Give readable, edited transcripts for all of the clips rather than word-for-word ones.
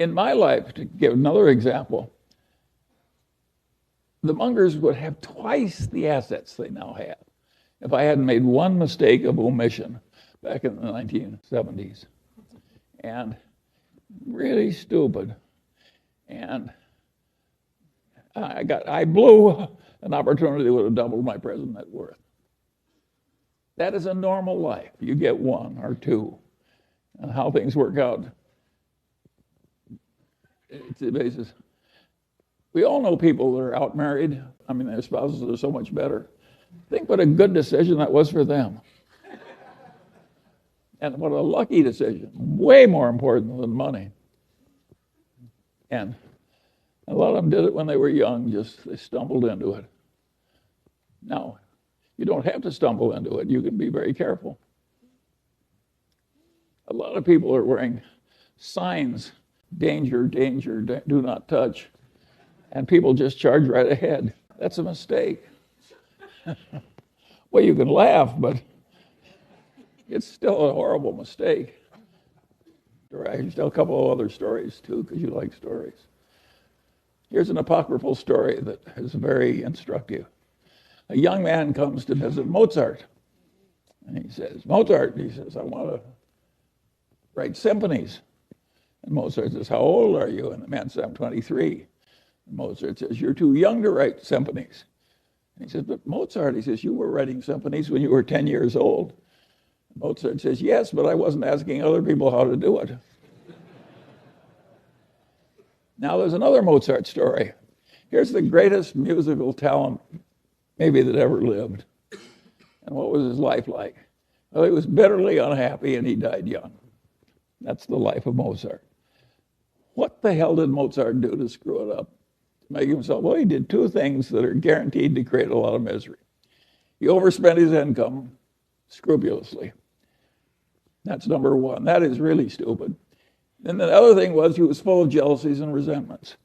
In my life, to give another example, the Mungers would have twice the assets they now have if I hadn't made one mistake of omission back in the 1970s. And really stupid. And I blew an opportunity that would have doubled my present net worth. That is a normal life. You get one or two. And how things work out, it's the basis. We all know people that are out married. I mean, their spouses are so much better. Think what a good decision that was for them. And what a lucky decision. Way more important than money. And a lot of them did it when they were young, just they stumbled into it. Now, you don't have to stumble into it. You can be very careful. A lot of people are wearing signs, danger, danger, do not touch. And people just charge right ahead. That's a mistake. Well, you can laugh, but it's still a horrible mistake. I can tell a couple of other stories, too, because you like stories. Here's an apocryphal story that is very instructive. A young man comes to visit Mozart. And he says, Mozart, he says, I want to write symphonies. And Mozart says, how old are you? And the man says, I'm 23. And Mozart says, you're too young to write symphonies. And he says, but Mozart, he says, you were writing symphonies when you were 10 years old. And Mozart says, yes, but I wasn't asking other people how to do it. Now there's another Mozart story. Here's the greatest musical talent maybe that ever lived. And what was his life like? Well, he was bitterly unhappy and he died young. That's the life of Mozart. What the hell did Mozart do to screw it up? To make himself, well, he did two things that are guaranteed to create a lot of misery. He overspent his income scrupulously. That's number one. That is really stupid. And the other thing was he was full of jealousies and resentments.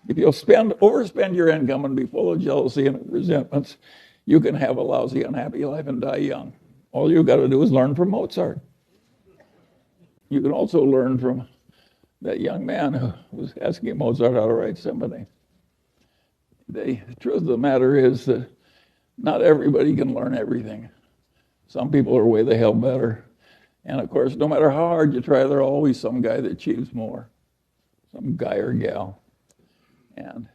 If you'll overspend your income and be full of jealousy and resentments, you can have a lousy, unhappy life and die young. All you've got to do is learn from Mozart. You can also learn from that young man who was asking Mozart how to write symphony. The truth of the matter is that not everybody can learn everything. Some people are way the hell better. And of course, no matter how hard you try, there's always some guy that achieves more. Some guy or gal. And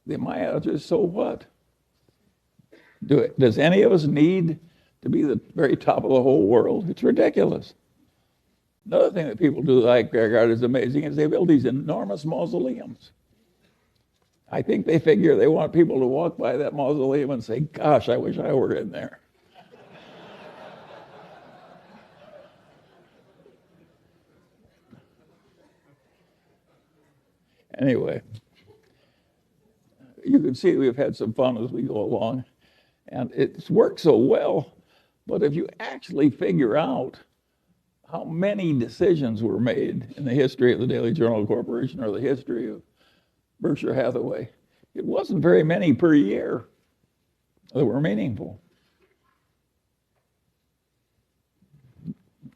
my answer is, so what? Does any of us need to be the very top of the whole world? It's ridiculous. Another thing that people do that I regard as amazing is they build these enormous mausoleums. I think they figure they want people to walk by that mausoleum and say, gosh, I wish I were in there. Anyway, you can see we've had some fun as we go along. And it's worked so well, but if you actually figure out how many decisions were made in the history of the Daily Journal Corporation or the history of Berkshire Hathaway, it wasn't very many per year that were meaningful.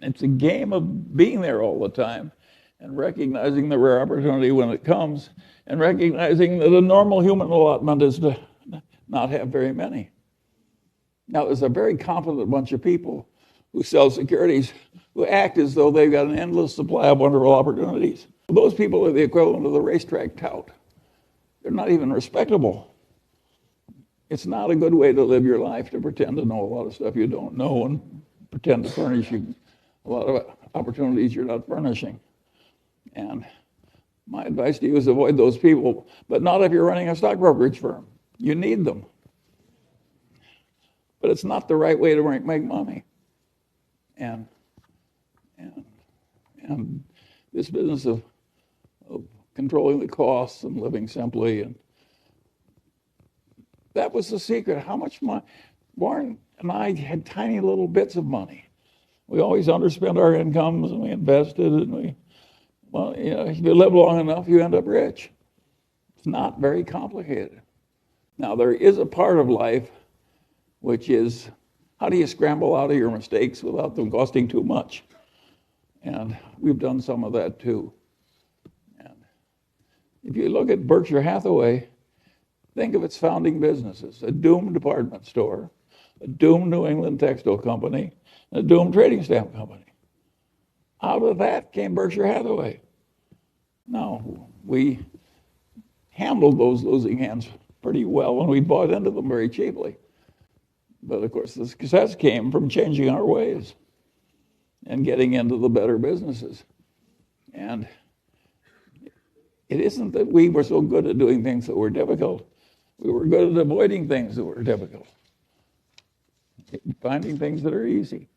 It's a game of being there all the time and recognizing the rare opportunity when it comes and recognizing that a normal human allotment is to not have very many. Now, there's a very confident bunch of people who sell securities who act as though they've got an endless supply of wonderful opportunities. Those people are the equivalent of the racetrack tout. They're not even respectable. It's not a good way to live your life to pretend to know a lot of stuff you don't know and pretend to furnish you a lot of opportunities you're not furnishing. And my advice to you is avoid those people, but not if you're running a stock brokerage firm. You need them. But it's not the right way to make money. And this business of controlling the costs and living simply, and that was the secret. How much money? Warren and I had tiny little bits of money. We always underspent our incomes, and we invested, and if you live long enough, you end up rich. It's not very complicated. Now, there is a part of life which is, how do you scramble out of your mistakes without them costing too much? And we've done some of that too. If you look at Berkshire Hathaway, think of its founding businesses: a doomed department store, a doomed New England textile company, and a doomed trading stamp company. Out of that came Berkshire Hathaway. Now, we handled those losing hands pretty well when we bought into them very cheaply. But of course, the success came from changing our ways and getting into the better businesses. And it isn't that we were so good at doing things that were difficult. We were good at avoiding things that were difficult, finding things that are easy.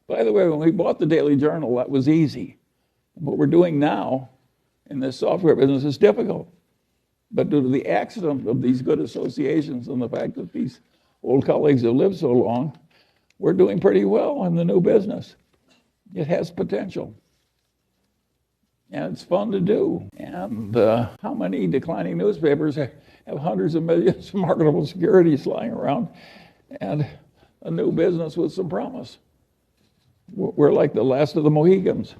By the way, when we bought the Daily Journal, that was easy. And what we're doing now in this software business is difficult. But due to the accident of these good associations and the fact that these old colleagues have lived so long, we're doing pretty well in the new business. It has potential. And it's fun to do. And how many declining newspapers have hundreds of millions of marketable securities lying around and a new business with some promise? We're like the last of the Mohegans.